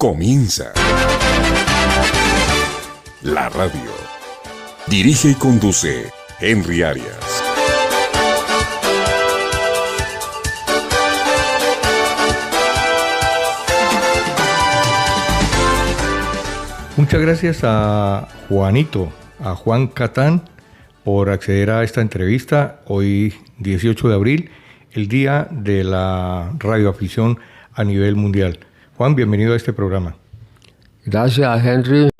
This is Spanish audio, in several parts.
Comienza la radio. Dirige y conduce Henry Arias. Muchas gracias a Juan Catán, por acceder a esta entrevista. Hoy, 18 de abril, el día de la radioafición a nivel mundial. Juan, bienvenido a este programa. Gracias, Henry.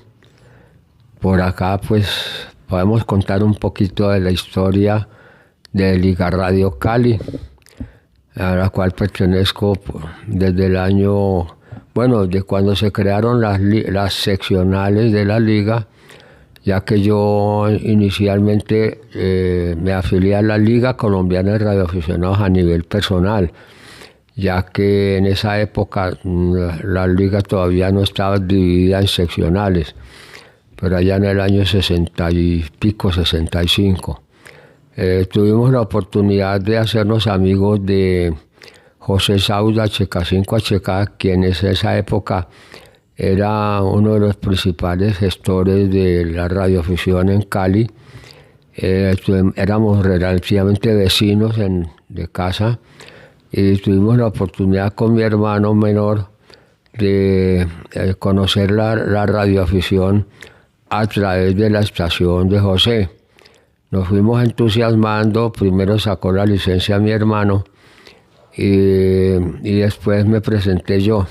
Por acá, pues, podemos contar un poquito de la historia de Liga Radio Cali, a la cual pertenezco desde el año, de cuando se crearon las seccionales de la Liga, ya que yo inicialmente me afilié a la Liga Colombiana de Radioaficionados a nivel personal, ya que en esa época la Liga todavía no estaba dividida en seccionales, pero allá en el año 60 y pico, 65. Tuvimos la oportunidad de hacernos amigos de José Sauda HK5HK, quien en esa época era uno de los principales gestores de la radioafición en Cali. Éramos relativamente vecinos de casa y tuvimos la oportunidad con mi hermano menor de conocer la radioafición a través de la estación de José. Nos fuimos entusiasmando. Primero sacó la licencia mi hermano y después me presenté yo.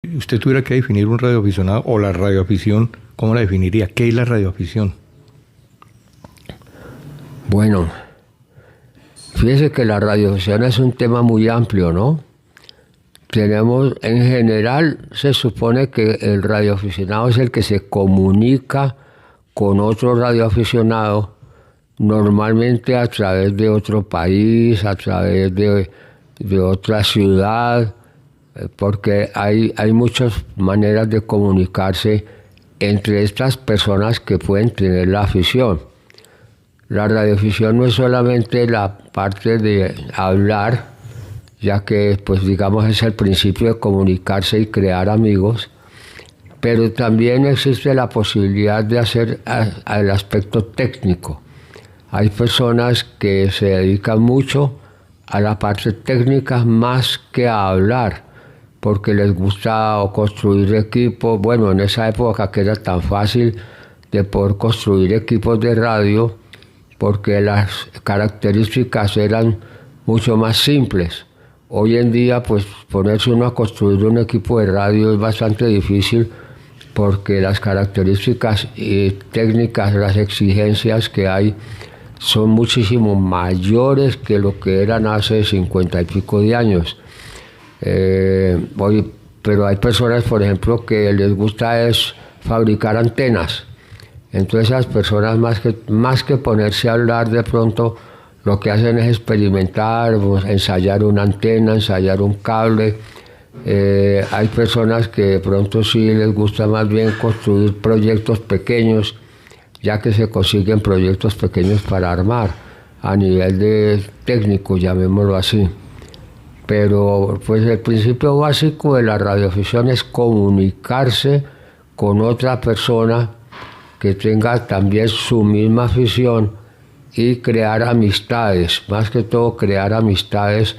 Si usted tuviera que definir un radioaficionado o la radioafición, ¿cómo la definiría? ¿Qué es la radioafición? Bueno, fíjese que la radioafición es un tema muy amplio, ¿no? En general, se supone que el radioaficionado es el que se comunica con otro radioaficionado, normalmente a través de otro país, a través de otra ciudad, porque hay muchas maneras de comunicarse entre estas personas que pueden tener la afición. La radioafición no es solamente la parte de hablar, ya que es el principio de comunicarse y crear amigos, pero también existe la posibilidad de hacer el aspecto técnico. Hay personas que se dedican mucho a la parte técnica más que a hablar, porque les gusta construir equipos. En esa época que era tan fácil de poder construir equipos de radio, porque las características eran mucho más simples. Hoy en día, ponerse uno a construir un equipo de radio es bastante difícil, porque las características técnicas, las exigencias que hay, son muchísimo mayores que lo que eran hace 50 y pico de años. Pero hay personas, por ejemplo, que les gusta es fabricar antenas. Entonces esas personas, más que ponerse a hablar, de pronto lo que hacen es experimentar, ensayar una antena, ensayar un cable. Hay personas que de pronto sí les gusta más bien construir proyectos pequeños, ya que se consiguen proyectos pequeños para armar a nivel de técnico, llamémoslo así. Pero el principio básico de la radioafición es comunicarse con otra persona que tenga también su misma afición y crear amistades, más que todo crear amistades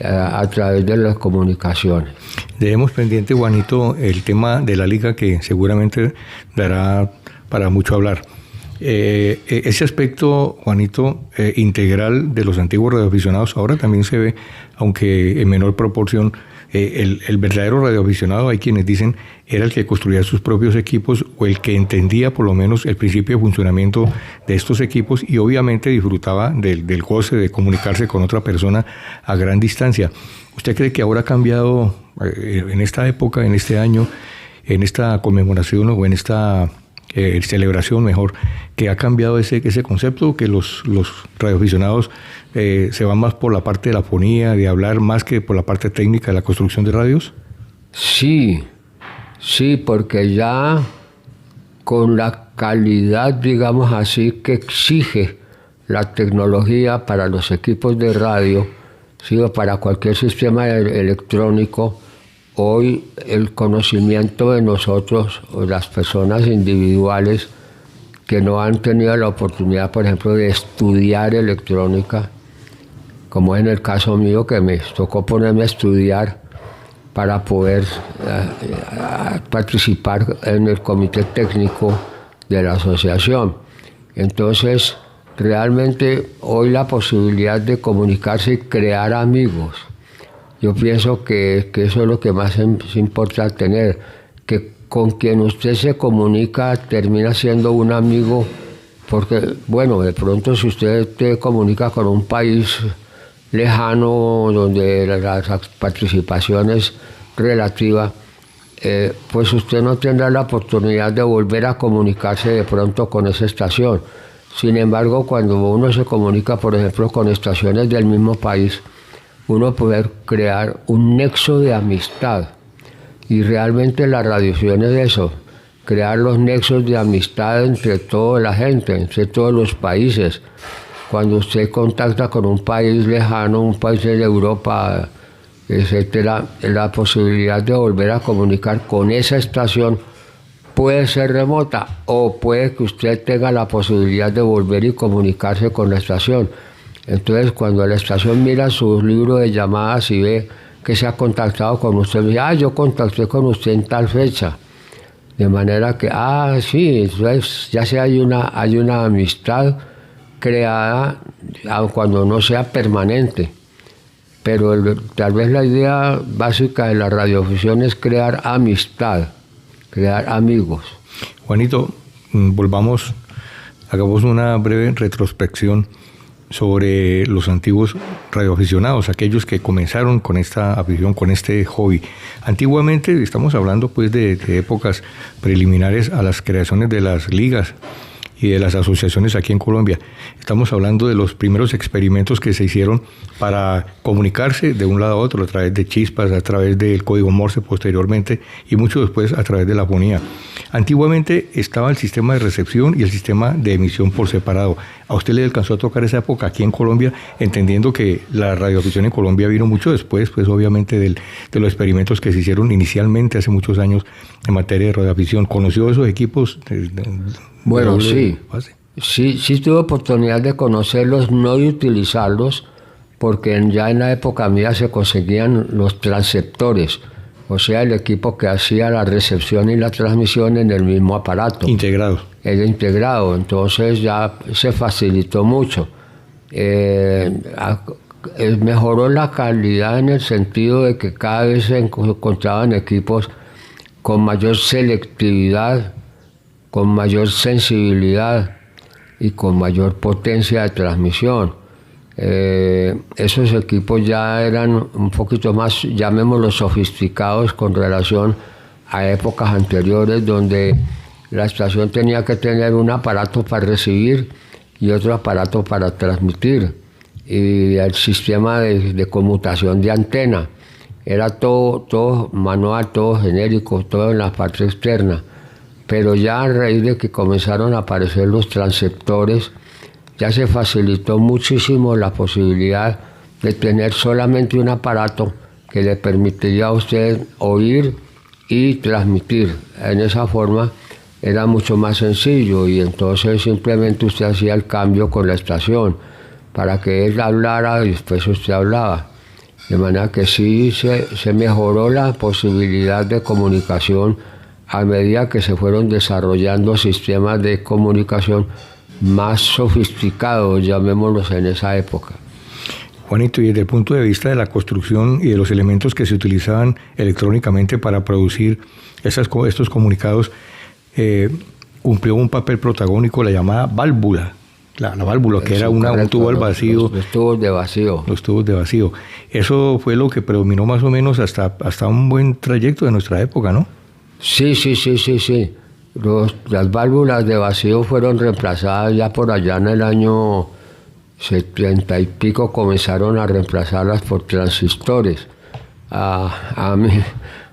a través de las comunicaciones. Dejemos pendiente, Juanito, el tema de la Liga, que seguramente dará para mucho hablar. Ese aspecto, Juanito, integral de los antiguos radioaficionados, ahora también se ve, aunque en menor proporción. El verdadero radioaficionado, hay quienes dicen, era el que construía sus propios equipos, o el que entendía por lo menos el principio de funcionamiento de estos equipos, y obviamente disfrutaba del goce de comunicarse con otra persona a gran distancia. ¿Usted cree que ahora ha cambiado en esta época, en este año, en esta conmemoración o en esta celebración mejor, que ha cambiado ese concepto, que los radioaficionados se van más por la parte de la fonía, de hablar, más que por la parte técnica de la construcción de radios? Sí, porque ya con la calidad, digamos así, que exige la tecnología para los equipos de radio, para cualquier sistema electrónico, hoy el conocimiento de nosotros, o las personas individuales que no han tenido la oportunidad, por ejemplo, de estudiar electrónica, como en el caso mío, que me tocó ponerme a estudiar para poder participar en el comité técnico de la asociación. Entonces, realmente hoy la posibilidad de comunicarse y crear amigos, yo pienso que eso es lo que más importa tener, que con quien usted se comunica termina siendo un amigo, porque, bueno, de pronto si usted te comunica con un país lejano, donde la participación es relativa, pues usted no tendrá la oportunidad de volver a comunicarse de pronto con esa estación. Sin embargo, cuando uno se comunica, por ejemplo, con estaciones del mismo país, uno puede crear un nexo de amistad. Y realmente la radiodifusión es eso, crear los nexos de amistad entre toda la gente, entre todos los países. Cuando usted contacta con un país lejano, un país de Europa, etcétera, la posibilidad de volver a comunicar con esa estación puede ser remota, o puede que usted tenga la posibilidad de volver y comunicarse con la estación. Entonces, cuando la estación mira su libro de llamadas y ve que se ha contactado con usted, dice, yo contacté con usted en tal fecha. De manera que, sí, entonces ya hay una amistad creada, aun cuando no sea permanente. Pero tal vez la idea básica de la radiodifusión es crear amistad, crear amigos. Juanito, hagamos una breve retrospección sobre los antiguos radioaficionados, aquellos que comenzaron con esta afición, con este hobby. Antiguamente, estamos hablando pues de épocas preliminares a las creaciones de las ligas y de las asociaciones aquí en Colombia. Estamos hablando de los primeros experimentos que se hicieron para comunicarse de un lado a otro, a través de chispas, a través del código Morse posteriormente, y mucho después a través de la fonía. Antiguamente estaba el sistema de recepción y el sistema de emisión por separado. ¿A usted le alcanzó a tocar esa época aquí en Colombia, entendiendo que la radioafición en Colombia vino mucho después, pues obviamente de los experimentos que se hicieron inicialmente hace muchos años en materia de radioafición? ¿Conoció esos equipos? Bueno, sí. Sí tuve oportunidad de conocerlos, no de utilizarlos, porque ya en la época mía se conseguían los transceptores, o sea, el equipo que hacía la recepción y la transmisión en el mismo aparato. Integrado. Era integrado, entonces ya se facilitó mucho. Mejoró la calidad en el sentido de que cada vez se encontraban equipos con mayor selectividad, con mayor sensibilidad y con mayor potencia de transmisión. Esos equipos ya eran un poquito más, llamémoslo, sofisticados con relación a épocas anteriores, donde la estación tenía que tener un aparato para recibir y otro aparato para transmitir, y el sistema de conmutación de antena era todo manual, todo genérico, todo en la parte externa. Pero ya a raíz de que comenzaron a aparecer los transceptores, ya se facilitó muchísimo la posibilidad de tener solamente un aparato que le permitiría a usted oír y transmitir. En esa forma era mucho más sencillo, y entonces simplemente usted hacía el cambio con la estación para que él hablara y después usted hablaba. De manera que sí se mejoró la posibilidad de comunicación a medida que se fueron desarrollando sistemas de comunicación más sofisticados, llamémoslos, en esa época. Juanito, y desde el punto de vista de la construcción y de los elementos que se utilizaban electrónicamente para producir estos comunicados, cumplió un papel protagónico la llamada válvula. La válvula, que era un tubo al vacío. Los tubos de vacío. Los tubos de vacío. Eso fue lo que predominó más o menos hasta un buen trayecto de nuestra época, ¿no? Sí. Las válvulas de vacío fueron reemplazadas ya por allá en el año 70 y pico, comenzaron a reemplazarlas por transistores. A mí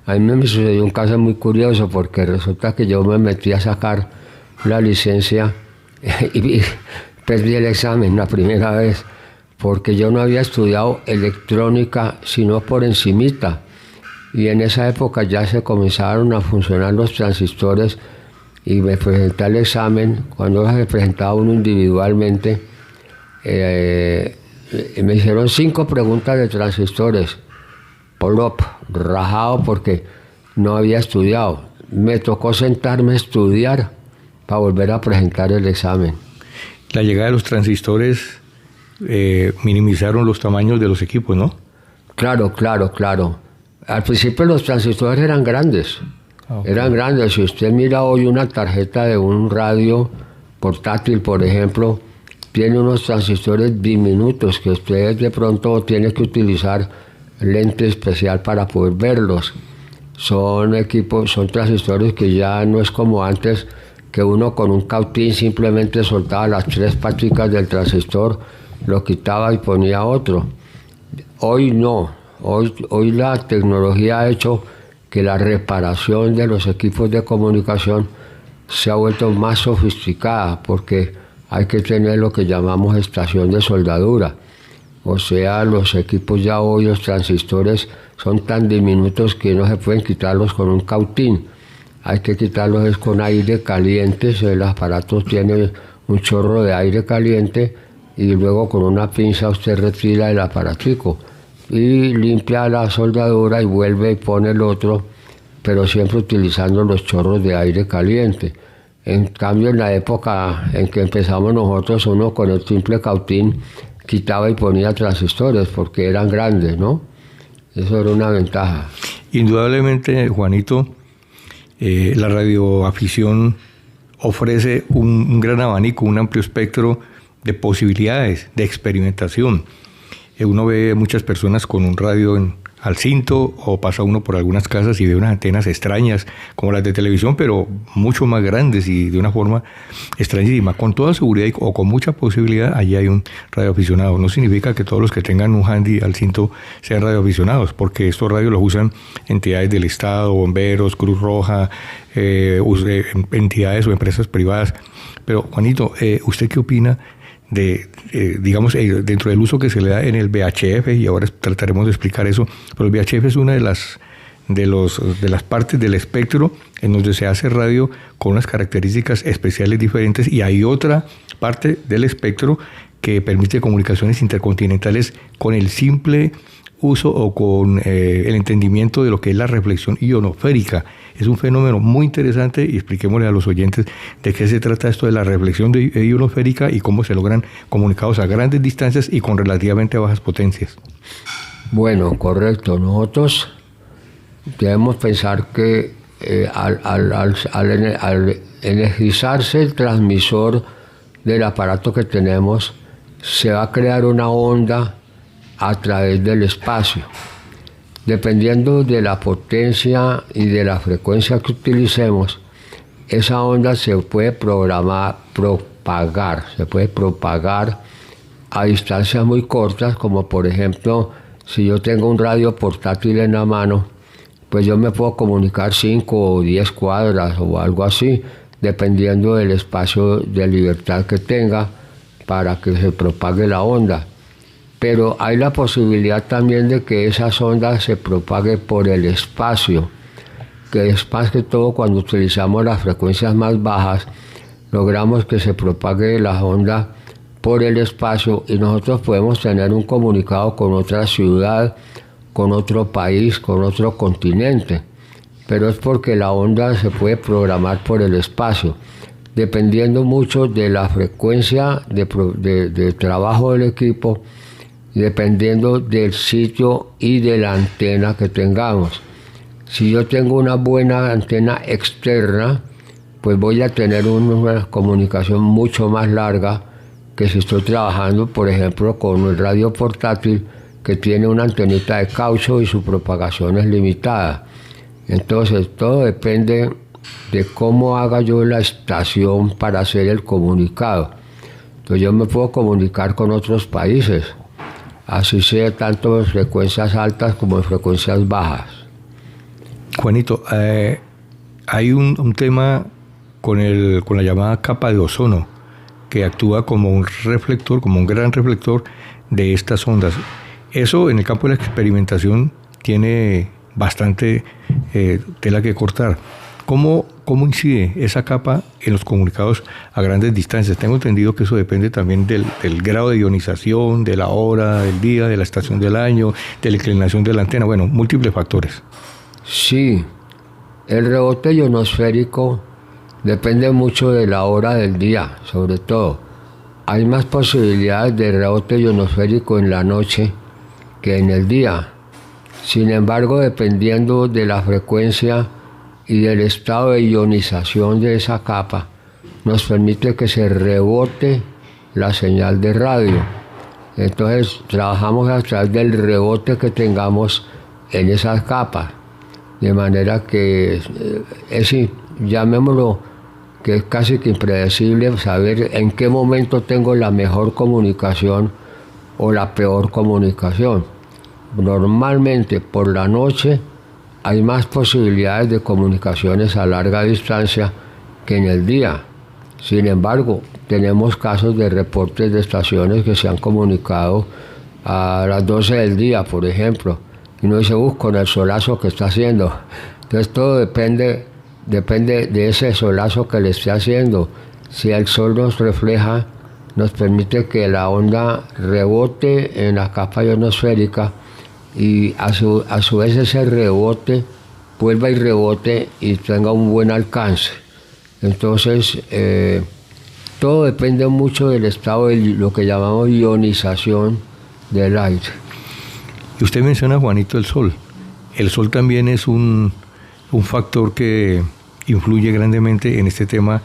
me sucedió un caso muy curioso, porque resulta que yo me metí a sacar la licencia y perdí el examen la primera vez, porque yo no había estudiado electrónica sino por encimita. y en esa época ya se comenzaron a funcionar los transistores y me presenté al examen. Cuando se presentaba uno individualmente, me hicieron 5 preguntas de transistores, polop, rajado porque no había estudiado. Me tocó sentarme a estudiar para volver a presentar el examen. La llegada de los transistores minimizaron los tamaños de los equipos, ¿no? Claro. Al principio los transistores eran grandes. Okay. Eran grandes. Si usted mira hoy una tarjeta de un radio portátil, por ejemplo, tiene unos transistores diminutos que usted de pronto tiene que utilizar lente especial para poder verlos. Son transistores que ya no es como antes, que uno con un cautín simplemente soltaba las 3 paticas del transistor, lo quitaba y ponía otro. Hoy no. Hoy la tecnología ha hecho que la reparación de los equipos de comunicación se ha vuelto más sofisticada, porque hay que tener lo que llamamos estación de soldadura. O sea, los equipos ya hoy, los transistores, son tan diminutos que no se pueden quitarlos con un cautín. Hay que quitarlos con aire caliente. El aparato tiene un chorro de aire caliente y luego con una pinza usted retira el aparatico y limpia la soldadura y vuelve y pone el otro, pero siempre utilizando los chorros de aire caliente. En cambio, en la época en que empezamos nosotros, uno con el simple cautín quitaba y ponía transistores porque eran grandes, ¿no? Eso era una ventaja. Indudablemente, Juanito, la radioafición ofrece un gran abanico, un amplio espectro de posibilidades, de experimentación. Uno ve muchas personas con un radio al cinto, o pasa uno por algunas casas y ve unas antenas extrañas como las de televisión, pero mucho más grandes y de una forma extrañísima. Con toda seguridad o con mucha posibilidad, allí hay un radioaficionado. No significa que todos los que tengan un handy al cinto sean radioaficionados, porque estos radios los usan entidades del Estado, bomberos, Cruz Roja, entidades o empresas privadas. Pero, Juanito, ¿usted qué opina digamos, dentro del uso que se le da en el VHF, y ahora trataremos de explicar eso, pero el VHF es una de las partes del espectro en donde se hace radio con unas características especiales diferentes, y hay otra parte del espectro que permite comunicaciones intercontinentales con el simple uso o con el entendimiento de lo que es la reflexión ionosférica. Es un fenómeno muy interesante, y expliquémosle a los oyentes de qué se trata esto de la reflexión ionosférica y cómo se logran comunicados a grandes distancias y con relativamente bajas potencias. Bueno, correcto. Nosotros debemos pensar que al energizarse el transmisor del aparato que tenemos, se va a crear una onda a través del espacio. Dependiendo de la potencia y de la frecuencia que utilicemos, esa onda se puede propagar a distancias muy cortas, como por ejemplo, si yo tengo un radio portátil en la mano, pues yo me puedo comunicar 5 o 10 cuadras o algo así, dependiendo del espacio de libertad que tenga para que se propague la onda. Pero hay la posibilidad también de que esas ondas se propague por el espacio, que es más que todo cuando utilizamos las frecuencias más bajas, logramos que se propague la onda por el espacio, y nosotros podemos tener un comunicado con otra ciudad, con otro país, con otro continente, pero es porque la onda se puede programar por el espacio, dependiendo mucho de la frecuencia de trabajo del equipo, dependiendo del sitio y de la antena que tengamos. Si yo tengo una buena antena externa, pues voy a tener una comunicación mucho más larga que si estoy trabajando, por ejemplo, con el radio portátil, que tiene una antenita de caucho y su propagación es limitada. Entonces, todo depende de cómo haga yo la estación para hacer el comunicado. Entonces, yo me puedo comunicar con otros países, así sea tanto en frecuencias altas como en frecuencias bajas. Juanito, hay un tema con la llamada capa de ozono, que actúa como un reflector, como un gran reflector de estas ondas. Eso en el campo de la experimentación tiene bastante tela que cortar. ¿Cómo incide esa capa en los comunicados a grandes distancias? Tengo entendido que eso depende también del grado de ionización, de la hora del día, de la estación del año, de la inclinación de la antena, bueno, múltiples factores. Sí, el rebote ionosférico depende mucho de la hora del día, sobre todo. Hay más posibilidades de rebote ionosférico en la noche que en el día. Sin embargo, dependiendo de la frecuencia y del estado de ionización de esa capa, nos permite que se rebote la señal de radio. Entonces, trabajamos a través del rebote que tengamos en esas capas, de manera que llamémoslo, que es casi que impredecible saber en qué momento tengo la mejor comunicación o la peor comunicación. Normalmente por la noche hay más posibilidades de comunicaciones a larga distancia que en el día. Sin embargo, tenemos casos de reportes de estaciones que se han comunicado a las 12 del día, por ejemplo, y uno dice, con el solazo que está haciendo. Entonces todo depende de ese solazo que le esté haciendo. Si el sol nos refleja, nos permite que la onda rebote en la capa ionosférica y a su vez ese rebote vuelva y rebote y tenga un buen alcance. Entonces, todo depende mucho del estado de lo que llamamos ionización del aire. Y usted menciona, Juanito, el sol. El sol también es un factor que influye grandemente en este tema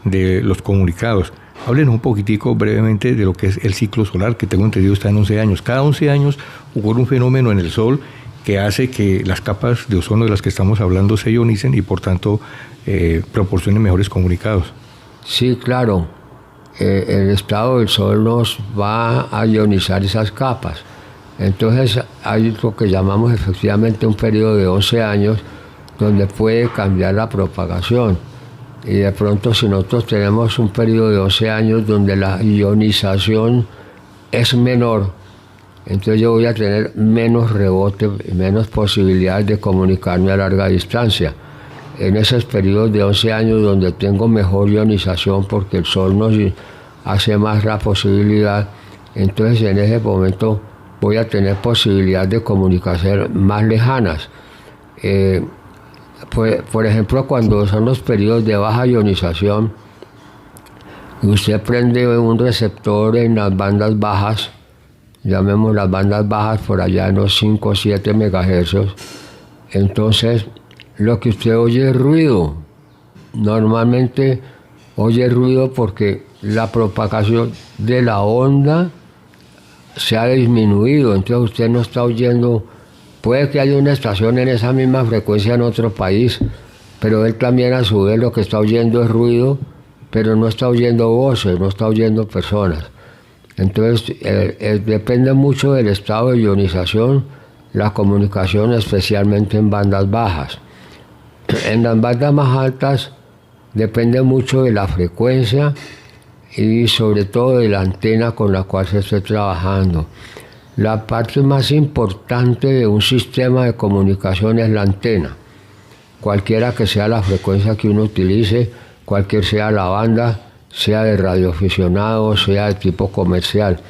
de los comunicados. Háblenos un poquitico brevemente de lo que es el ciclo solar, que tengo entendido está en 11 años. Cada 11 años ocurre un fenómeno en el sol que hace que las capas de ozono de las que estamos hablando se ionicen y por tanto proporcionen mejores comunicados. Sí, claro. El estado del sol nos va a ionizar esas capas. Entonces hay lo que llamamos efectivamente un periodo de 11 años donde puede cambiar la propagación. Y de pronto si nosotros tenemos un periodo de 11 años donde la ionización es menor, entonces yo voy a tener menos rebote, menos posibilidades de comunicarme a larga distancia. En esos periodos de 11 años donde tengo mejor ionización porque el sol nos hace más la posibilidad, entonces en ese momento voy a tener posibilidades de comunicación más lejanas. Por ejemplo, cuando son los periodos de baja ionización, usted prende un receptor en las bandas bajas, llamemos las bandas bajas por allá en los 5 o 7 megahercios, entonces lo que usted oye es ruido. Normalmente oye ruido porque la propagación de la onda se ha disminuido, entonces usted no está oyendo. Puede que haya una estación en esa misma frecuencia en otro país, pero él también a su vez lo que está oyendo es ruido, pero no está oyendo voces, no está oyendo personas. Entonces depende mucho del estado de ionización, la comunicación especialmente en bandas bajas. En las bandas más altas depende mucho de la frecuencia y sobre todo de la antena con la cual se esté trabajando. La parte más importante de un sistema de comunicación es la antena. Cualquiera que sea la frecuencia que uno utilice, cualquier sea la banda, sea de radioaficionado, sea de tipo comercial.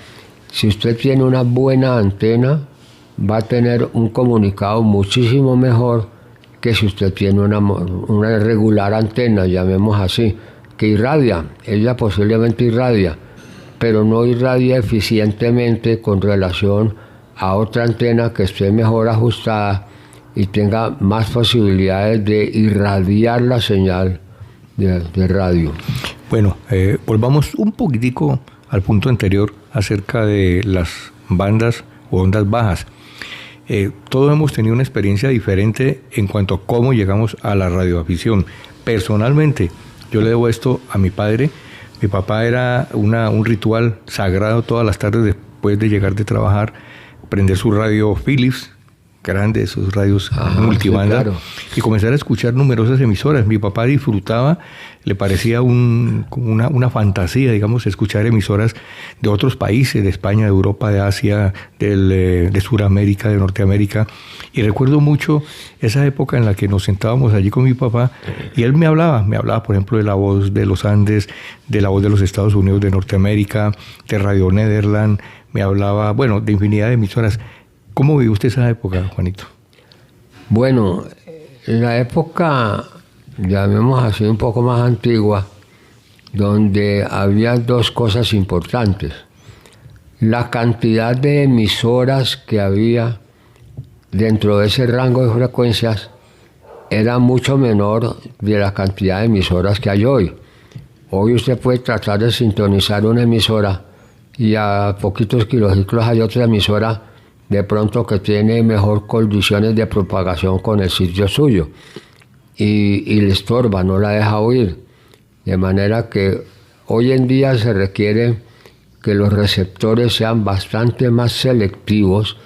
Si usted tiene una buena antena, va a tener un comunicado muchísimo mejor que si usted tiene una regular antena, llamemos así, que irradia. Ella posiblemente irradia, pero no irradia eficientemente con relación a otra antena que esté mejor ajustada y tenga más posibilidades de irradiar la señal de radio. Bueno, volvamos un poquitico al punto anterior acerca de las bandas o ondas bajas. Todos hemos tenido una experiencia diferente en cuanto a cómo llegamos a la radioafición. Personalmente, yo le debo esto a mi padre. Mi papá era un ritual sagrado todas las tardes después de llegar de trabajar, prender su radio Philips, grandes, esos radios Ajá, multibanda, sí, claro. y comenzar a escuchar numerosas emisoras. Mi papá disfrutaba, le parecía como una fantasía, digamos, escuchar emisoras de otros países, de España, de Europa, de Asia, de Sudamérica, de Norteamérica. Y recuerdo mucho esa época en la que nos sentábamos allí con mi papá y él me hablaba, por ejemplo, de La Voz de los Andes, de La Voz de los Estados Unidos de Norteamérica, de Radio Nederland, me hablaba, bueno, de infinidad de emisoras. ¿Cómo vivió usted esa época, Juanito? Bueno, la época, llamemos así, un poco más antigua, donde había dos cosas importantes. La cantidad de emisoras que había dentro de ese rango de frecuencias era mucho menor de la cantidad de emisoras que hay hoy. Hoy usted puede tratar de sintonizar una emisora y a poquitos kilociclos hay otra emisora de pronto que tiene mejor condiciones de propagación con el sitio suyo y le estorba, no la deja oír. De manera que hoy en día se requiere que los receptores sean bastante más selectivos,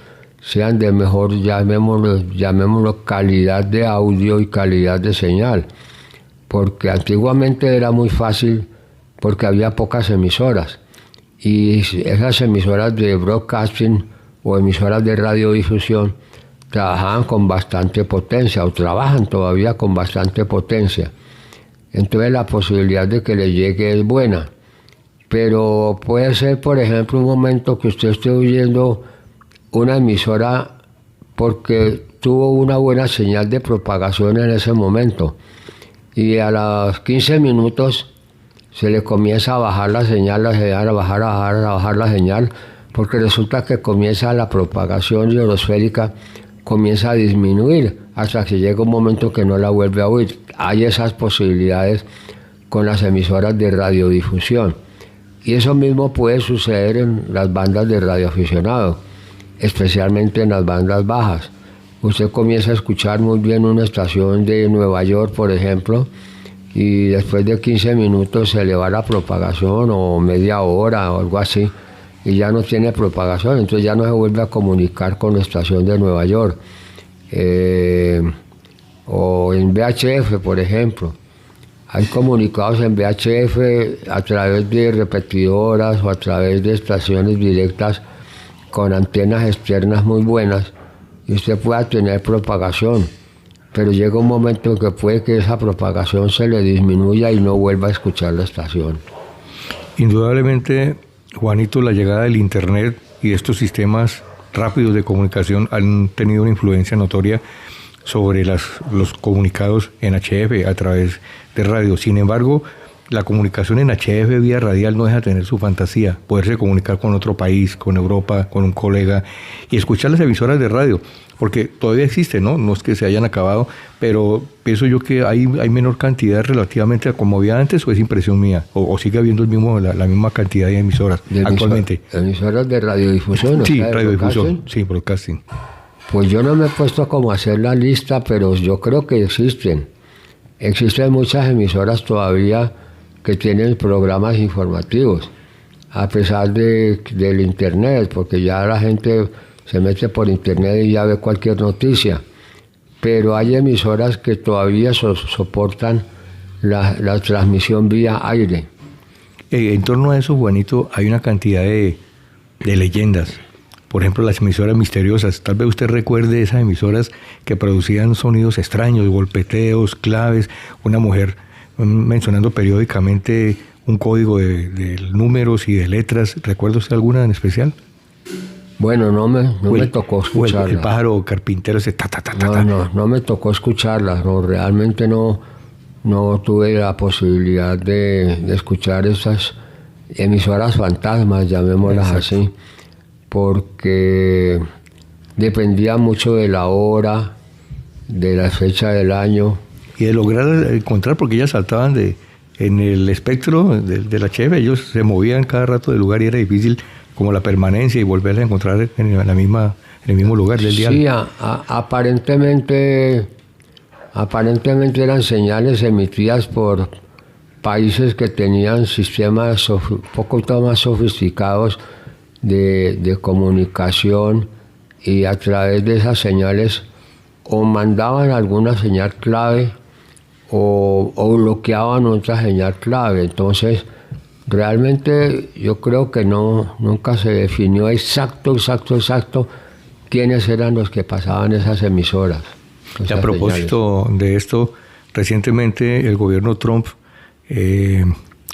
sean de mejor, llamémoslo calidad de audio y calidad de señal, porque antiguamente era muy fácil porque había pocas emisoras y esas emisoras de broadcasting o emisoras de radiodifusión trabajaban con bastante potencia o trabajan todavía con bastante potencia. Entonces la posibilidad de que le llegue es buena. Pero puede ser, por ejemplo, un momento que usted esté oyendo una emisora porque tuvo una buena señal de propagación en ese momento y a los 15 minutos se le comienza a bajar la señal, a bajar la señal, porque resulta que comienza la propagación ionosférica, comienza a disminuir hasta que llega un momento que no la vuelve a oír. Hay esas posibilidades con las emisoras de radiodifusión. Y eso mismo puede suceder en las bandas de radioaficionado, especialmente en las bandas bajas. Usted comienza a escuchar muy bien una estación de Nueva York, por ejemplo, y después de 15 minutos se le va la propagación o media hora o algo así, y ya no tiene propagación, entonces ya no se vuelve a comunicar con la estación de Nueva York. O en VHF, por ejemplo. Hay comunicados en VHF a través de repetidoras o a través de estaciones directas con antenas externas muy buenas y usted pueda tener propagación, pero llega un momento en que puede que esa propagación se le disminuya y no vuelva a escuchar la estación. Indudablemente, Juanito, la llegada del Internet y estos sistemas rápidos de comunicación han tenido una influencia notoria sobre los comunicados en HF a través de radio. Sin embargo, la comunicación en HF vía radial no deja de tener su fantasía, poderse comunicar con otro país, con Europa, con un colega y escuchar las emisoras de radio, porque todavía existen, ¿no? No es que se hayan acabado, pero pienso yo que hay menor cantidad relativamente a como había antes, o es impresión mía, o sigue habiendo la misma cantidad de emisoras actualmente. ¿Emisoras de radiodifusión? Sí, radiodifusión, sí, broadcasting. Pues yo no me he puesto como a hacer la lista, pero yo creo que existen. Existen muchas emisoras todavía que tienen programas informativos, a pesar del Internet, porque ya la gente se mete por Internet y ya ve cualquier noticia. Pero hay emisoras que todavía soportan la transmisión vía aire. En torno a eso, Juanito, hay una cantidad de leyendas. Por ejemplo, las emisoras misteriosas. Tal vez usted recuerde esas emisoras que producían sonidos extraños, golpeteos, claves, una mujer mencionando periódicamente un código de números y de letras. ¿Recuerda usted alguna en especial? Bueno, no me tocó escucharla. El pájaro carpintero ese No me tocó escucharla. No, realmente no tuve la posibilidad de escuchar esas emisoras fantasmas, llamémoslas así, porque dependía mucho de la hora, de la fecha del año. Y de lograr encontrar, porque ellas saltaban en el espectro del HF, ellos se movían cada rato del lugar y era difícil como la permanencia y volverla a encontrar en el mismo lugar del día. Sí, aparentemente eran señales emitidas por países que tenían sistemas un poco más sofisticados de comunicación y a través de esas señales o mandaban alguna señal clave o bloqueaban otra señal clave. Entonces, realmente yo creo que nunca se definió exacto quiénes eran los que pasaban esas emisoras. Y a propósito de esto, recientemente el gobierno Trump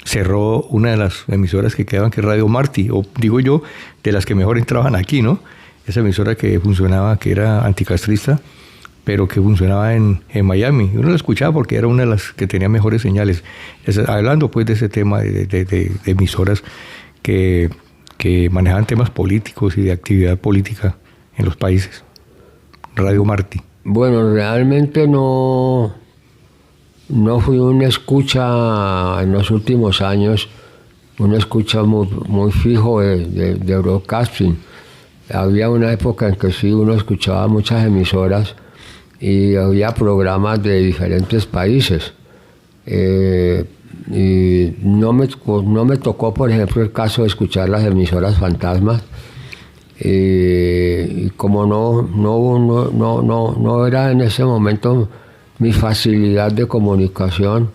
cerró una de las emisoras que quedaban, que es Radio Marti, o digo yo, de las que mejor entraban aquí, ¿no? Esa emisora que funcionaba, que era anticastrista, pero que funcionaba en Miami. Uno la escuchaba porque era una de las que tenía mejores señales. Hablando pues de ese tema de emisoras que manejaban temas políticos y de actividad política en los países. Radio Marti. Bueno, realmente no fui un escucha en los últimos años, un escucha muy fijo de broadcasting. Había una época en que sí uno escuchaba muchas emisoras y había programas de diferentes países. Y no me tocó, por ejemplo, el caso de escuchar las emisoras fantasmas. Y como no era en ese momento mi facilidad de comunicación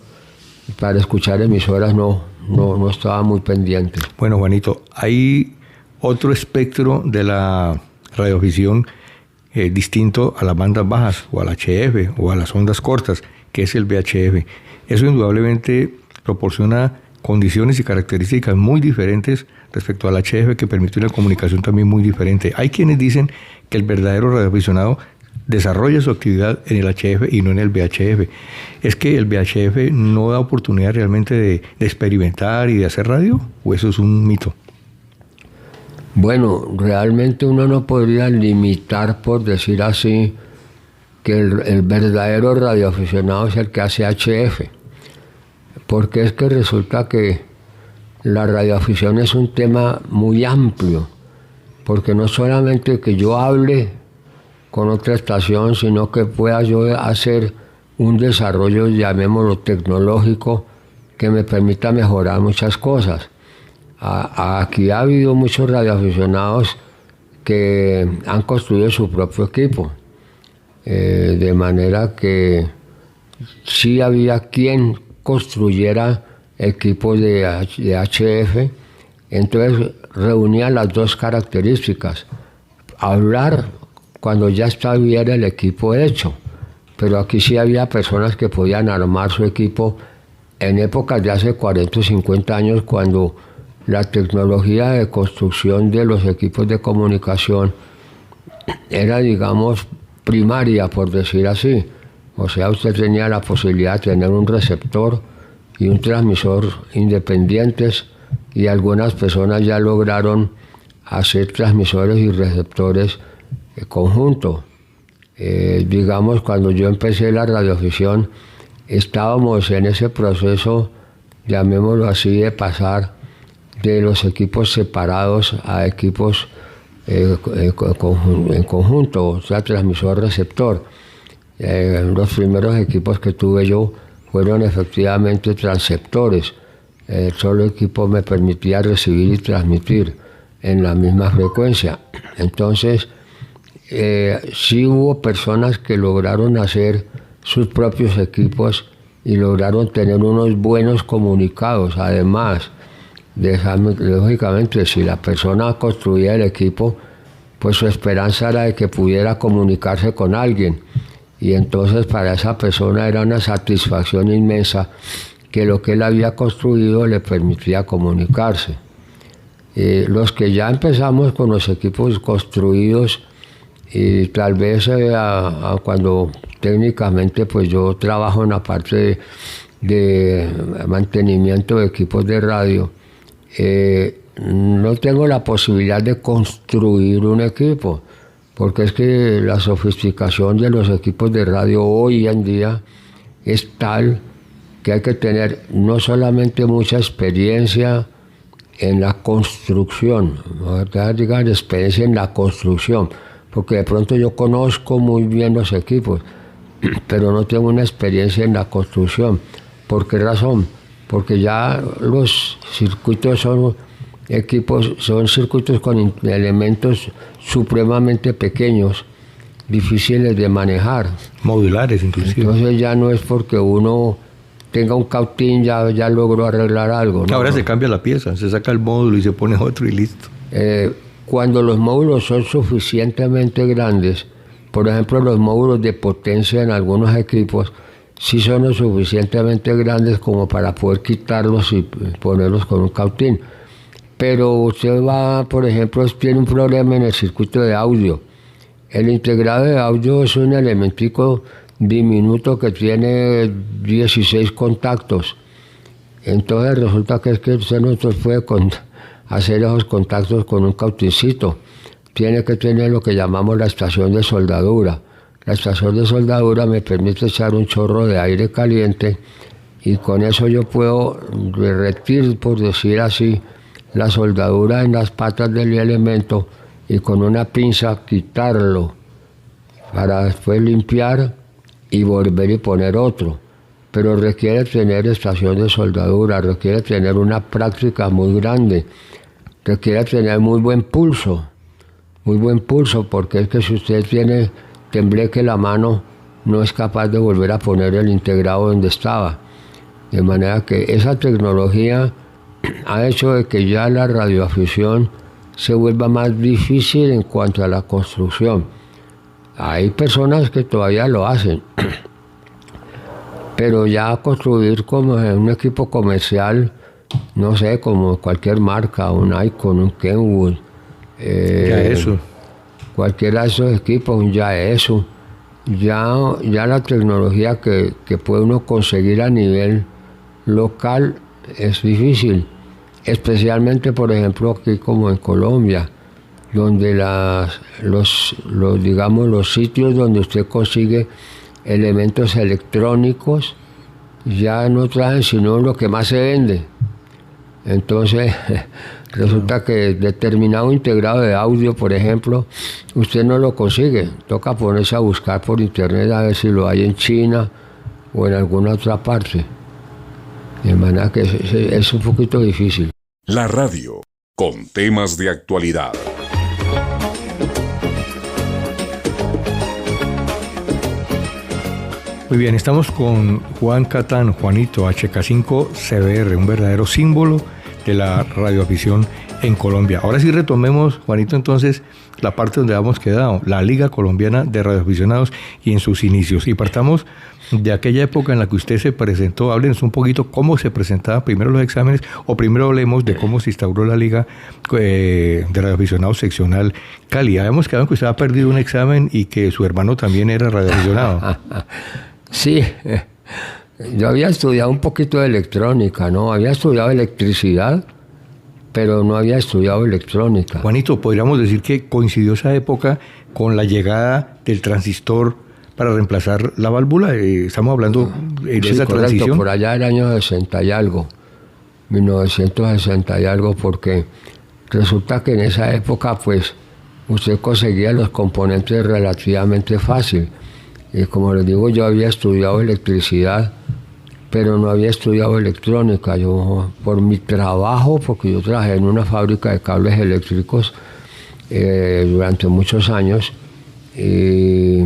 para escuchar emisoras, no estaba muy pendiente. Bueno, Juanito, hay otro espectro de la radiodifusión distinto a las bandas bajas o al HF o a las ondas cortas, que es el VHF. Eso indudablemente proporciona condiciones y características muy diferentes respecto al HF, que permite una comunicación también muy diferente. Hay quienes dicen que el verdadero radioaficionado desarrolla su actividad en el HF y no en el VHF. ¿Es que el VHF no da oportunidad realmente de experimentar y de hacer radio? ¿O eso es un mito? Bueno, realmente uno no podría limitar, por decir así, que el verdadero radioaficionado es el que hace HF. Porque es que resulta que la radioafición es un tema muy amplio, porque no solamente que yo hable con otra estación, sino que pueda yo hacer un desarrollo, llamémoslo tecnológico, que me permita mejorar muchas cosas. Aquí ha habido muchos radioaficionados que han construido su propio equipo, de manera que sí había quien construyera equipos de HF, entonces reunían las dos características: hablar cuando ya estuviera el equipo hecho, pero aquí sí había personas que podían armar su equipo en épocas de hace 40 o 50 años, cuando la tecnología de construcción de los equipos de comunicación era, digamos, primaria, por decir así. O sea, usted tenía la posibilidad de tener un receptor y un transmisor independientes, y algunas personas ya lograron hacer transmisores y receptores conjuntos. Digamos, cuando yo empecé la radioafición, estábamos en ese proceso, llamémoslo así, de pasar de los equipos separados a equipos en conjunto, o sea, transmisor-receptor. Los primeros equipos que tuve yo fueron efectivamente transceptores. El solo equipo me permitía recibir y transmitir en la misma frecuencia. Entonces, sí hubo personas que lograron hacer sus propios equipos y lograron tener unos buenos comunicados. Además, lógicamente, si la persona construía el equipo, pues su esperanza era de que pudiera comunicarse con alguien. Y entonces para esa persona era una satisfacción inmensa que lo que él había construido le permitía comunicarse. Los que ya empezamos con los equipos construidos, y tal vez cuando técnicamente pues yo trabajo en la parte de mantenimiento de equipos de radio, no tengo la posibilidad de construir un equipo, porque es que la sofisticación de los equipos de radio hoy en día es tal que hay que tener no solamente mucha experiencia en la construcción, digan experiencia en la construcción, porque de pronto yo conozco muy bien los equipos, pero no tengo una experiencia en la construcción. ¿Por qué razón? Porque ya los circuitos son equipos, son circuitos con elementos supremamente pequeños, difíciles de manejar. Modulares, inclusive. Entonces ya no es porque uno tenga un cautín, ya logró arreglar algo, ¿no? Ahora se cambia la pieza, se saca el módulo y se pone otro y listo. Cuando los módulos son suficientemente grandes, por ejemplo, los módulos de potencia en algunos equipos, sí son lo suficientemente grandes como para poder quitarlos y ponerlos con un cautín. Pero usted va, por ejemplo, tiene un problema en el circuito de audio. El integrado de audio es un elementico diminuto que tiene 16 contactos. Entonces resulta que usted no puede hacer esos contactos con un cautincito. Tiene que tener lo que llamamos la estación de soldadura. La estación de soldadura me permite echar un chorro de aire caliente y con eso yo puedo derretir, por decir así, la soldadura en las patas del elemento y con una pinza quitarlo para después limpiar y volver y poner otro. Pero requiere tener estación de soldadura, requiere tener una práctica muy grande, requiere tener muy buen pulso, porque es que si usted tiene tembleque la mano, no es capaz de volver a poner el integrado donde estaba. De manera que esa tecnología ha hecho de que ya la radioafición se vuelva más difícil en cuanto a la construcción. Hay personas que todavía lo hacen, pero ya construir como un equipo comercial, no sé, como cualquier marca, un Icon, un Kenwood, Yaesu, cualquiera de esos equipos, un Yaesu, ya la tecnología que puede uno conseguir a nivel local es difícil, especialmente por ejemplo aquí como en Colombia, donde los sitios donde usted consigue elementos electrónicos ya no traen sino lo que más se vende. Entonces resulta que determinado integrado de audio, por ejemplo, usted no lo consigue, toca ponerse a buscar por internet a ver si lo hay en China o en alguna otra parte. De manera que es un poquito difícil. La radio, con temas de actualidad. Muy bien, estamos con Juan Catán, Juanito, HK5CBR, un verdadero símbolo de la radioafición en Colombia. Ahora sí retomemos, Juanito, entonces, la parte donde habíamos quedado, la Liga Colombiana de Radioaficionados y en sus inicios. Y partamos de aquella época en la que usted se presentó. Háblenos un poquito cómo se presentaban primero los exámenes, o primero hablemos de cómo se instauró la Liga de Radioaficionados seccional Cali. Habíamos quedado en que usted había perdido un examen y que su hermano también era radioaficionado. Sí, yo había estudiado un poquito de electrónica, ¿no? Había estudiado electricidad, pero no había estudiado electrónica. Juanito, podríamos decir que coincidió esa época con la llegada del transistor para reemplazar la válvula. Estamos hablando de sí, esa correcto, transición. Por allá del año 60 y algo, 1960 y algo, porque resulta que en esa época, pues, usted conseguía los componentes relativamente fácil. Y como les digo, yo había estudiado electricidad, pero no había estudiado electrónica. Yo, por mi trabajo, porque yo trabajé en una fábrica de cables eléctricos durante muchos años, y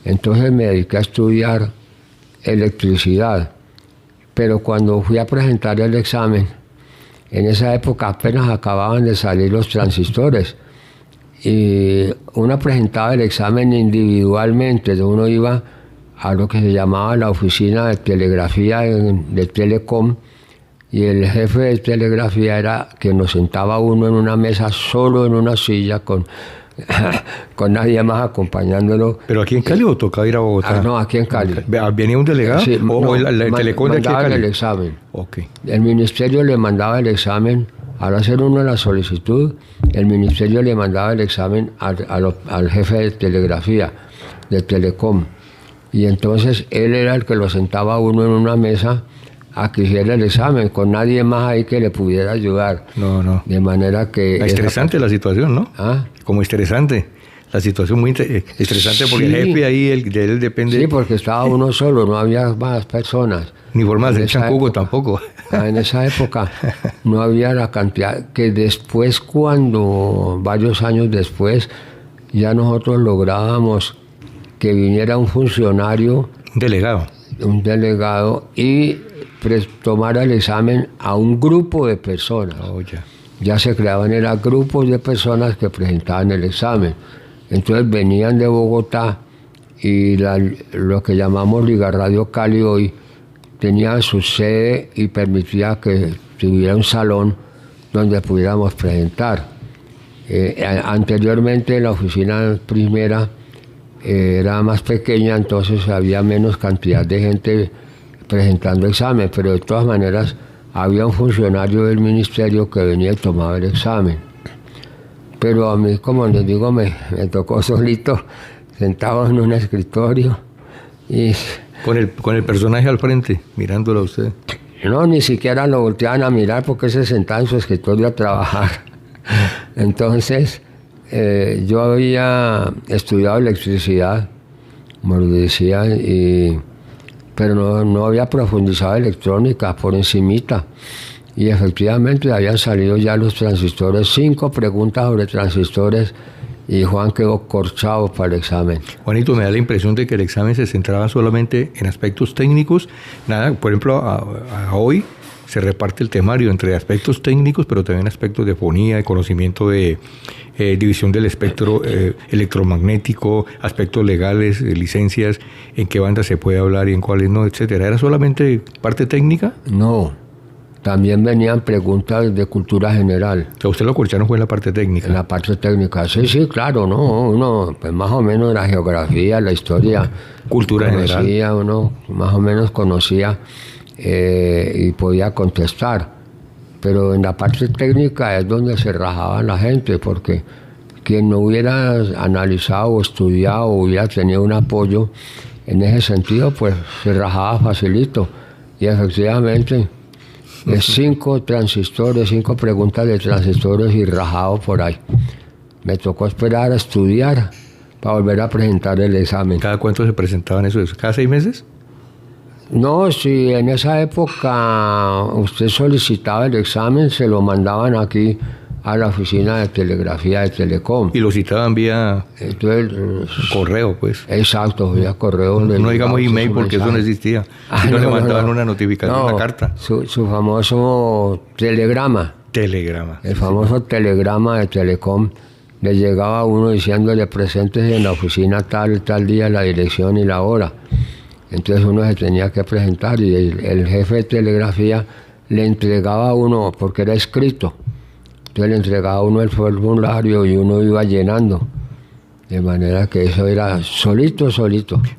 entonces me dediqué a estudiar electricidad. Pero cuando fui a presentar el examen, en esa época apenas acababan de salir los transistores, y uno presentaba el examen individualmente. Uno iba a lo que se llamaba la oficina de telegrafía de Telecom, y el jefe de telegrafía era que nos sentaba uno en una mesa solo en una silla con nadie más acompañándolo. ¿Pero aquí en Cali o tocaba ir a Bogotá? No, aquí en Cali. ¿Venía un delegado? Sí, ¿O el Telecom de aquí en Cali? El examen. Okay. El ministerio le mandaba el examen. Al hacer uno la solicitud, el ministerio le mandaba el examen al jefe de telegrafía de Telecom. Y entonces él era el que lo sentaba uno en una mesa a que hiciera el examen, con nadie más ahí que le pudiera ayudar. No. De manera que... Estresante la situación, ¿no? ¿Ah? Como estresante. La situación muy estresante, porque sí. El jefe ahí, de él depende... Sí, porque estaba uno solo, no había más personas. Ni forma de hacer jugo tampoco. En esa época no había la cantidad que después, cuando varios años después, ya nosotros lográbamos que viniera un funcionario, un delegado y tomara el examen a un grupo de personas. Ya se creaban grupos de personas que presentaban el examen. Entonces venían de Bogotá y lo que llamamos Liga Radio Cali hoy tenía su sede y permitía que tuviera un salón donde pudiéramos presentar. Anteriormente la oficina primera era más pequeña, entonces había menos cantidad de gente presentando examen, pero de todas maneras había un funcionario del ministerio que venía y tomaba el examen. Pero a mí, como les digo, me tocó solito, sentado en un escritorio y... Con el personaje al frente, mirándolo a usted. No, ni siquiera lo volteaban a mirar porque se sentaba en su escritorio a trabajar. Entonces, yo había estudiado electricidad, como lo decía, pero no había profundizado electrónica por encimita. Y efectivamente habían salido ya los transistores, 5 preguntas sobre transistores, y Juan quedó corchado para el examen. Juanito, me da la impresión de que el examen se centraba solamente en aspectos técnicos. Nada, por ejemplo, a hoy se reparte el temario entre aspectos técnicos, pero también aspectos de fonía, de conocimiento de división del espectro electromagnético, aspectos legales, licencias, en qué bandas se puede hablar y en cuáles no, etcétera. ¿Era solamente parte técnica? No. También venían preguntas de cultura general. O sea, usted lo corcharon fue en la parte técnica. En la parte técnica, sí, claro, ¿no? Uno, pues más o menos la geografía, la historia. Cultura general. Uno más o menos conocía y podía contestar. Pero en la parte técnica es donde se rajaba la gente, porque quien no hubiera analizado o estudiado o hubiera tenido un apoyo en ese sentido, pues se rajaba facilito. Y efectivamente... 5 transistores, 5 preguntas de transistores y rajado por ahí. Me tocó esperar a estudiar para volver a presentar el examen. ¿Cada cuánto se presentaban eso? ¿Cada 6 meses? No, si en esa época usted solicitaba el examen, se lo mandaban aquí a la oficina de telegrafía de Telecom. ¿Y lo citaban vía correo, pues? Exacto, vía correo. No digamos email porque eso no existía. No le mandaban una notificación, una carta. Su famoso telegrama. El famoso telegrama de Telecom. Le llegaba a uno diciéndole presentes en la oficina tal día, la dirección y la hora. Entonces uno se tenía que presentar y el jefe de telegrafía le entregaba a uno, porque era escrito, entonces le entregaba a uno el formulario y uno iba llenando. De manera que eso era solito.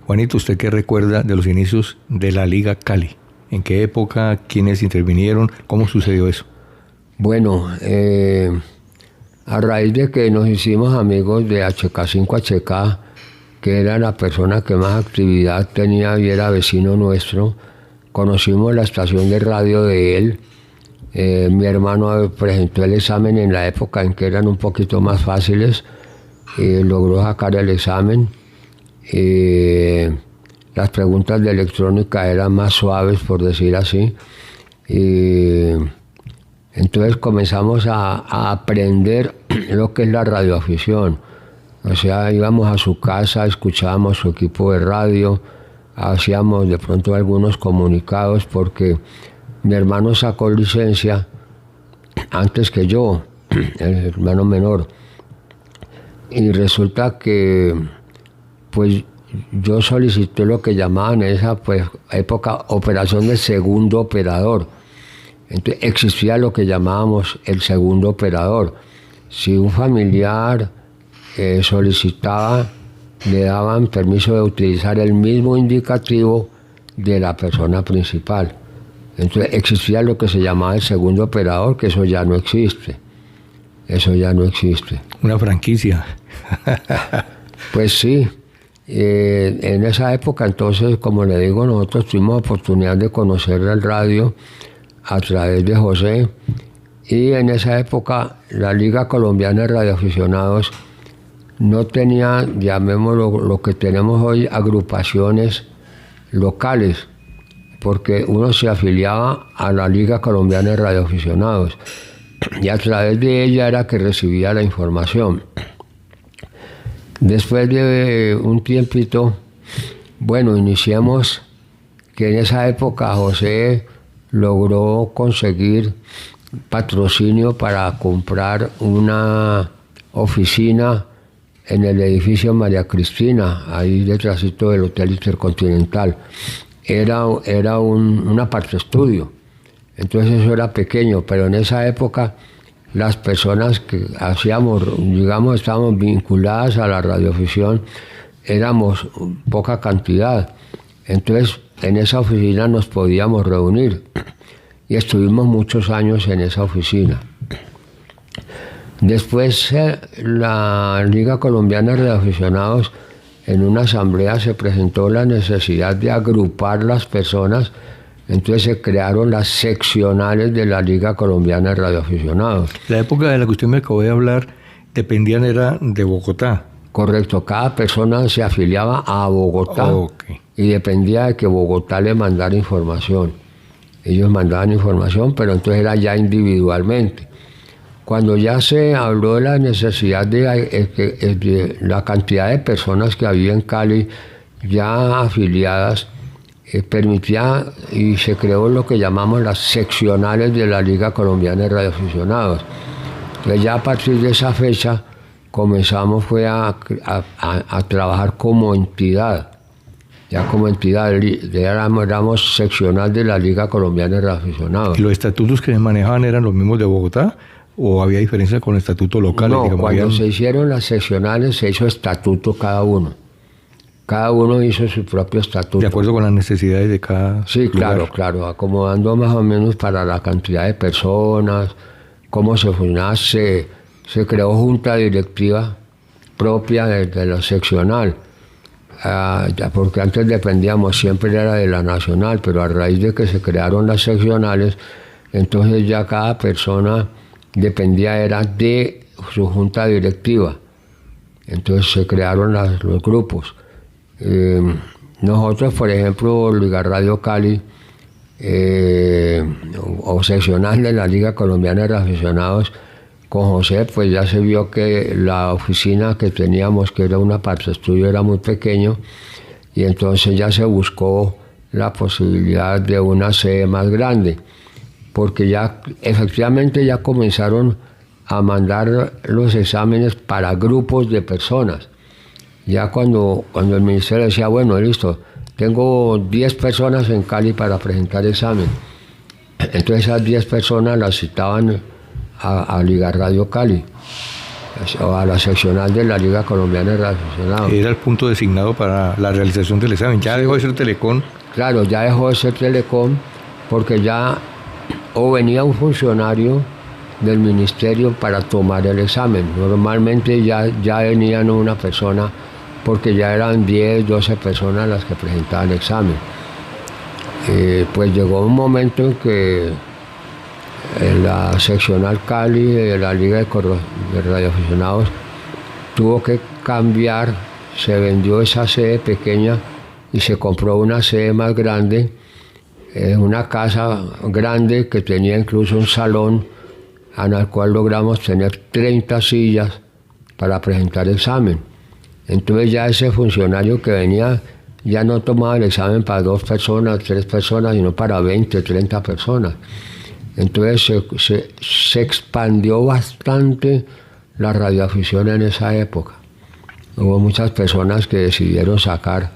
Juanito, ¿usted qué recuerda de los inicios de la Liga Cali? ¿En qué época? ¿Quiénes intervinieron? ¿Cómo sucedió eso? Bueno, a raíz de que nos hicimos amigos de HK5HK, que era la persona que más actividad tenía y era vecino nuestro, conocimos la estación de radio de él. Mi hermano presentó el examen en la época en que eran un poquito más fáciles, logró sacar el examen. Las preguntas de electrónica eran más suaves, por decir así. Entonces comenzamos a aprender lo que es la radioafición. O sea, íbamos a su casa, escuchábamos su equipo de radio, hacíamos de pronto algunos comunicados, porque mi hermano sacó licencia antes que yo, el hermano menor. Y resulta que pues yo solicité lo que llamaban en esa época operación del segundo operador. Entonces existía lo que llamábamos el segundo operador. Si un familiar solicitaba, le daban permiso de utilizar el mismo indicativo de la persona principal. Entonces existía lo que se llamaba el segundo operador, que eso ya no existe. Una franquicia. Pues sí. En esa época, entonces, como le digo, nosotros tuvimos oportunidad de conocer el radio a través de José, y en esa época la Liga Colombiana de Radioaficionados no tenía, llamémoslo lo que tenemos hoy, agrupaciones locales, porque uno se afiliaba a la Liga Colombiana de Radioaficionados y a través de ella era que recibía la información. Después de un tiempito, bueno, iniciamos que en esa época José logró conseguir patrocinio para comprar una oficina en el edificio María Cristina, ahí detrásito del Hotel Intercontinental. Era un aparte estudio, entonces eso era pequeño, pero en esa época las personas que hacíamos, digamos, estábamos vinculadas a la radioafición, éramos poca cantidad. Entonces en esa oficina nos podíamos reunir y estuvimos muchos años en esa oficina. Después la Liga Colombiana de Radioaficionados, en una asamblea se presentó la necesidad de agrupar las personas, entonces se crearon las seccionales de la Liga Colombiana de Radioaficionados. La época de la que usted me acabó de hablar dependían era de Bogotá. Correcto, cada persona se afiliaba a Bogotá y dependía de que Bogotá le mandara información. Ellos mandaban información, pero entonces era ya individualmente. Cuando ya se habló de la necesidad de la cantidad de personas que había en Cali ya afiliadas, permitía y se creó lo que llamamos las seccionales de la Liga Colombiana de Radioaficionados. Entonces ya a partir de esa fecha comenzamos a trabajar como entidad. Ya como entidad, éramos seccional de la Liga Colombiana de Radioaficionados. ¿Y los estatutos que se manejaban eran los mismos de Bogotá o había diferencia con estatutos locales? No, cuando se hicieron las seccionales se hizo estatuto cada uno. Cada uno hizo su propio estatuto. De acuerdo con las necesidades de cada Sí, lugar. claro, acomodando más o menos para la cantidad de personas, cómo se funcionaba. Se creó junta directiva propia de la seccional. Porque antes dependíamos, siempre era de la nacional, pero a raíz de que se crearon las seccionales, entonces ya cada persona dependía era de su junta directiva. Entonces se crearon los grupos. Nosotros, por ejemplo, Liga Radio Cali, o seccional de la Liga Colombiana de Radioaficionados, con José, pues ya se vio que la oficina que teníamos, que era una parte de estudio, era muy pequeño, y entonces ya se buscó la posibilidad de una sede más grande, porque ya efectivamente ya comenzaron a mandar los exámenes para grupos de personas. Ya cuando el ministerio decía, bueno, listo, tengo 10 personas en Cali para presentar examen, entonces esas 10 personas las citaban a Liga Radio Cali, o a la seccional de la Liga Colombiana de Radioaficionados. Era el punto designado para la realización del examen. Ya dejó de ser Telecom. Claro, ya dejó de ser Telecom porque ya o venía un funcionario del ministerio para tomar el examen. Normalmente ya venían una persona porque ya eran 10, 12 personas las que presentaban el examen. Pues llegó un momento en que la seccional Cali de la Liga de Radioaficionados tuvo que cambiar, se vendió esa sede pequeña y se compró una sede más grande, una casa grande que tenía incluso un salón en el cual logramos tener 30 sillas para presentar examen. Entonces ya ese funcionario que venía ya no tomaba el examen para 2 personas, 3 personas, sino para 20, 30 personas. Entonces se expandió bastante la radioafición en esa época. Hubo muchas personas que decidieron sacar.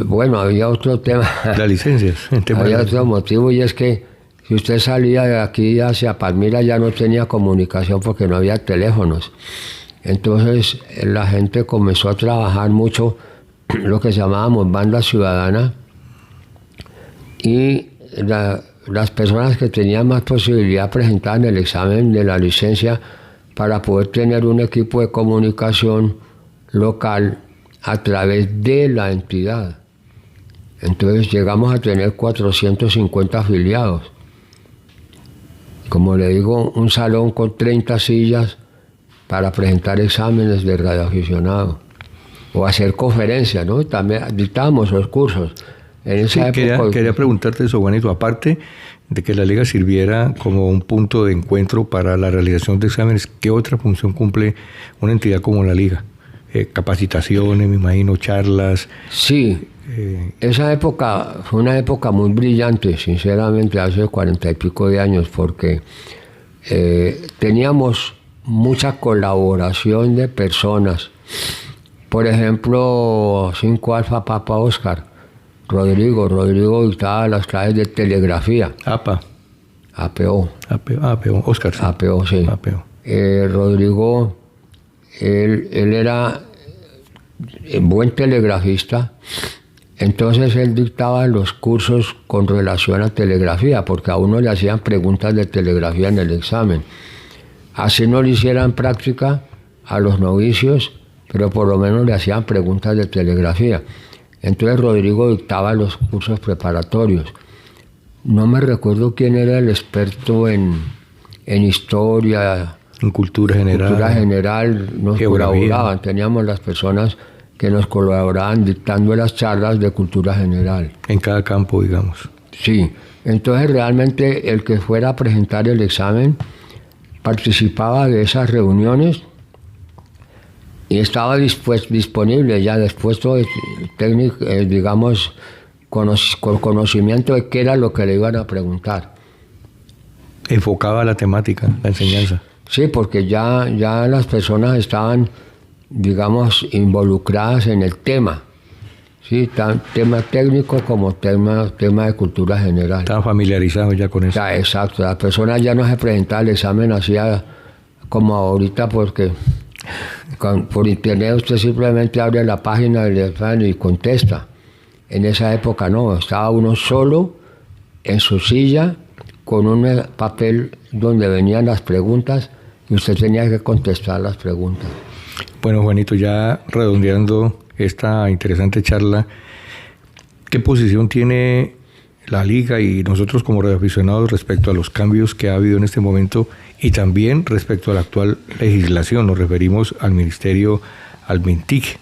Bueno, había otro tema. Las licencias. Había otro motivo, y es que si usted salía de aquí hacia Palmira ya no tenía comunicación porque no había teléfonos. Entonces la gente comenzó a trabajar mucho lo que llamábamos banda ciudadana, y las personas que tenían más posibilidad presentaban el examen de la licencia para poder tener un equipo de comunicación local a través de la entidad. Entonces llegamos a tener 450 afiliados. Como le digo, un salón con 30 sillas para presentar exámenes de radioaficionado o hacer conferencias, ¿no? También dictábamos los cursos. En esa Sí, época... quería preguntarte eso, Juanito. Aparte de que la liga sirviera como un punto de encuentro para la realización de exámenes, ¿qué otra función cumple una entidad como la liga? Capacitaciones, me imagino, charlas. Sí, esa época fue una época muy brillante, sinceramente, hace 40 y pico de años, porque teníamos mucha colaboración de personas. Por ejemplo, 5 Alfa Papa Oscar, Rodrigo dictaba las clases de telegrafía. APA. APO. APO, Oscar. Sí. APO, sí. APO. Rodrigo, él era buen telegrafista, entonces él dictaba los cursos con relación a telegrafía, porque a uno le hacían preguntas de telegrafía en el examen. Así no le hicieran práctica a los novicios, pero por lo menos le hacían preguntas de telegrafía. Entonces Rodrigo dictaba los cursos preparatorios. No me recuerdo quién era el experto en historia, en cultura general. Cultura general nos colaboraban, teníamos las personas que nos colaboraban dictando las charlas de cultura general. En cada campo, digamos. Sí, entonces realmente el que fuera a presentar el examen participaba de esas reuniones y estaba disponible ya después todo técnico, digamos, con conocimiento de qué era lo que le iban a preguntar. Enfocaba la temática, la enseñanza. Sí, porque ya las personas estaban, digamos, involucradas en el tema. Sí, tema técnico como tema de cultura general. Estaban familiarizados ya con eso. Ya, exacto, las personas ya no se presentaban el examen hacía como ahorita, porque por internet usted simplemente abre la página del examen y contesta. En esa época no, estaba uno solo en su silla con un papel donde venían las preguntas y usted tenía que contestar las preguntas. Bueno, Juanito, ya redondeando esta interesante charla, ¿qué posición tiene la liga y nosotros como radioaficionados respecto a los cambios que ha habido en este momento y también respecto a la actual legislación? Nos referimos al ministerio, al MINTIC.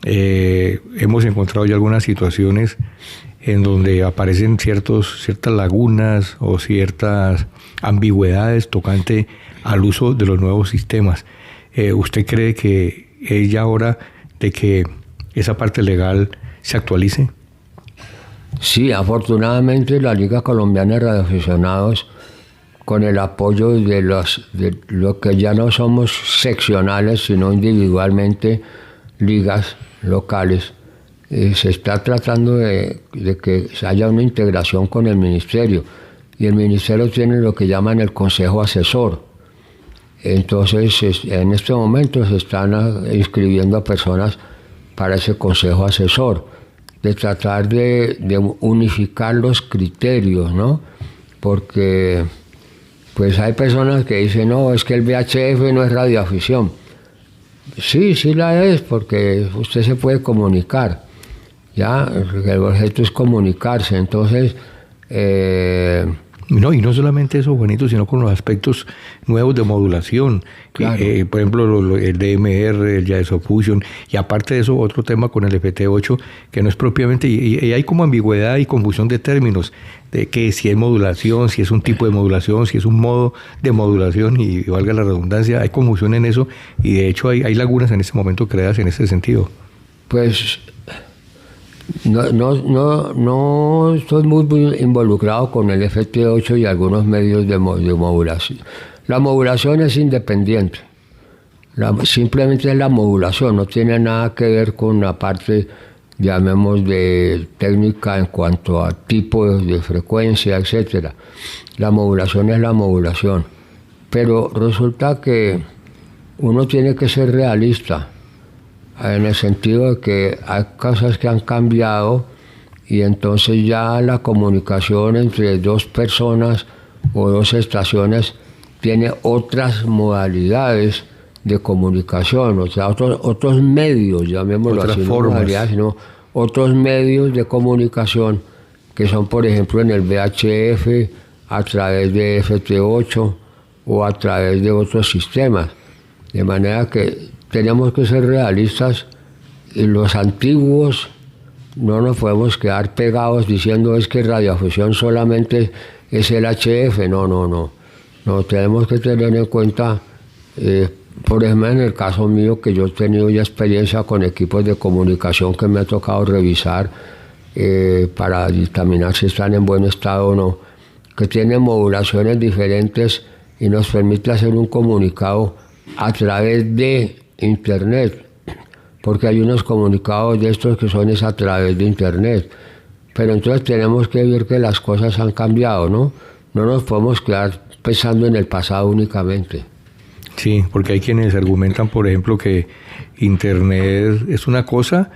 Hemos encontrado ya algunas situaciones en donde aparecen ciertas lagunas o ciertas ambigüedades tocante al uso de los nuevos sistemas. ¿Usted cree que es ya hora de que esa parte legal se actualice? Sí, afortunadamente la Liga Colombiana de Radioaficionados, con el apoyo de lo que ya no somos seccionales, sino individualmente ligas locales, se está tratando de que haya una integración con el ministerio. Y el ministerio tiene lo que llaman el Consejo Asesor. Entonces, en este momento se están inscribiendo a personas para ese Consejo Asesor, de tratar de unificar los criterios, ¿no? Porque pues hay personas que dicen, no, es que el VHF no es radioafición. Sí la es, porque usted se puede comunicar, ¿ya? El objeto es comunicarse, entonces... No, y no solamente eso, Juanito, sino con los aspectos nuevos de modulación. Claro. Por ejemplo, el DMR, el Yaeso Fusion, y aparte de eso, otro tema con el FT8, que no es propiamente, y hay como ambigüedad y confusión de términos, de que si es modulación, si es un tipo de modulación, si es un modo de modulación, y valga la redundancia, hay confusión en eso, y de hecho hay lagunas en este momento creadas en ese sentido. Pues... No estoy muy involucrado con el FT8 y algunos medios de modulación. La modulación es independiente. Simplemente es la modulación, no tiene nada que ver con la parte, llamemos, de técnica en cuanto a tipo de frecuencia, etc. La modulación es la modulación. Pero resulta que uno tiene que ser realista, en el sentido de que hay cosas que han cambiado y entonces ya la comunicación entre dos personas o dos estaciones tiene otras modalidades de comunicación, o sea, otros medios, llamémoslo así, no modalidades, sino otros medios de comunicación que son, por ejemplo, en el VHF, a través de FT8 o a través de otros sistemas. De manera que tenemos que ser realistas, y los antiguos no nos podemos quedar pegados diciendo es que radioafición solamente es el HF. No, tenemos que tener en cuenta, por ejemplo, en el caso mío, que yo he tenido ya experiencia con equipos de comunicación que me ha tocado revisar para determinar si están en buen estado o no, que tienen modulaciones diferentes y nos permite hacer un comunicado a través de Internet, porque hay unos comunicados de estos que son a través de Internet. Pero entonces tenemos que ver que las cosas han cambiado, ¿no? No nos podemos quedar pensando en el pasado únicamente. Sí, porque hay quienes argumentan, por ejemplo, que Internet es una cosa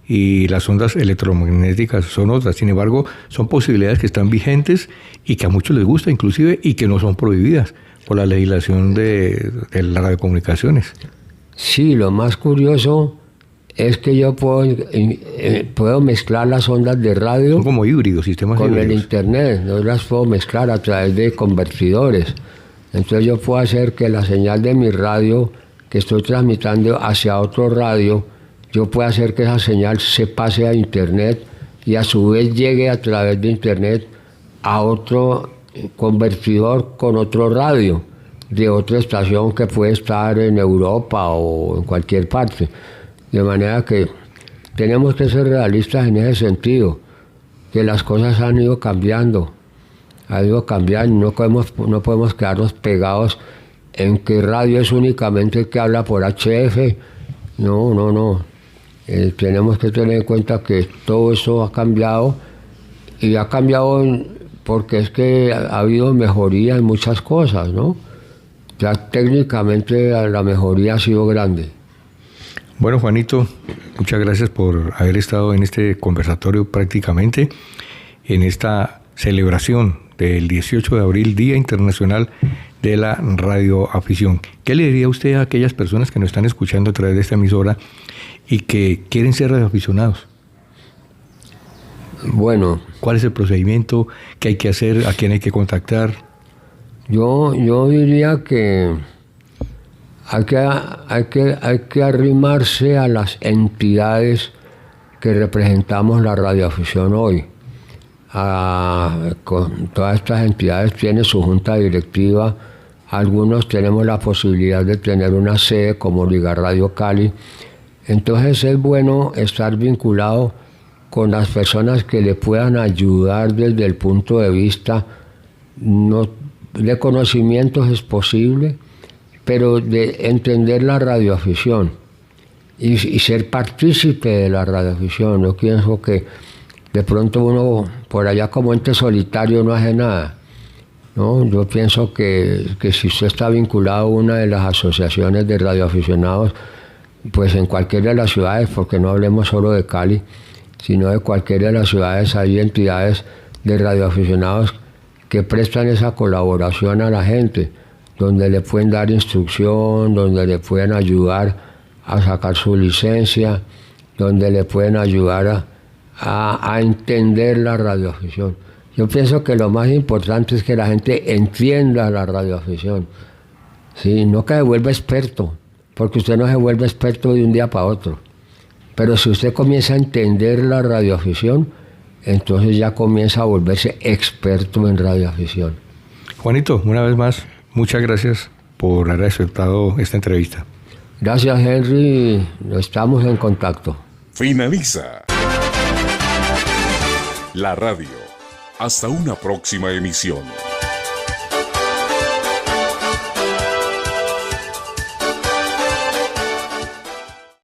y las ondas electromagnéticas son otras. Sin embargo, son posibilidades que están vigentes y que a muchos les gusta inclusive y que no son prohibidas por la legislación de las radiocomunicaciones. Sí, lo más curioso es que yo puedo mezclar las ondas de radio. Son como híbridos, sistemas con híbridos. El Internet. Yo las puedo mezclar a través de convertidores. Entonces yo puedo hacer que la señal de mi radio que estoy transmitiendo hacia otro radio, yo puedo hacer que esa señal se pase a Internet y a su vez llegue a través de Internet a otro convertidor con otro radio de otra estación que puede estar en Europa o en cualquier parte. De manera que tenemos que ser realistas en ese sentido, que las cosas han ido cambiando, no podemos quedarnos pegados en que radio es únicamente el que habla por HF. No. Tenemos que tener en cuenta que todo eso ha cambiado, y ha cambiado porque es que ha habido mejoría en muchas cosas, ¿no? Ya técnicamente la mejoría ha sido grande. Bueno, Juanito, muchas gracias por haber estado en este conversatorio prácticamente, en esta celebración del 18 de abril, Día Internacional de la Radioafición. ¿Qué le diría usted a aquellas personas que nos están escuchando a través de esta emisora y que quieren ser radioaficionados? Bueno. ¿Cuál es el procedimiento? ¿Qué hay que hacer? ¿A quién hay que contactar? Yo diría que hay que arrimarse a las entidades que representamos la radioafición hoy. Con todas estas entidades tienen su junta directiva. Algunos tenemos la posibilidad de tener una sede como Liga Radio Cali. Entonces es bueno estar vinculado con las personas que le puedan ayudar desde el punto de vista de conocimientos es posible, pero de entender la radioafición y ser partícipe de la radioafición. Yo pienso que de pronto uno por allá como ente solitario no hace nada, ¿no? Yo pienso que si usted está vinculado a una de las asociaciones de radioaficionados, pues en cualquiera de las ciudades, porque no hablemos solo de Cali, sino de cualquiera de las ciudades, hay entidades de radioaficionados que prestan esa colaboración a la gente, donde le pueden dar instrucción, donde le pueden ayudar a sacar su licencia, donde le pueden ayudar a entender la radioafición. Yo pienso que lo más importante es que la gente entienda la radioafición, ¿sí? No que se vuelva experto, porque usted no se vuelve experto de un día para otro. Pero si usted comienza a entender la radioafición, entonces ya comienza a volverse experto en radioafición. Juanito, una vez más, muchas gracias por haber aceptado esta entrevista. Gracias, Henry. Estamos en contacto. Finaliza la radio. Hasta una próxima emisión.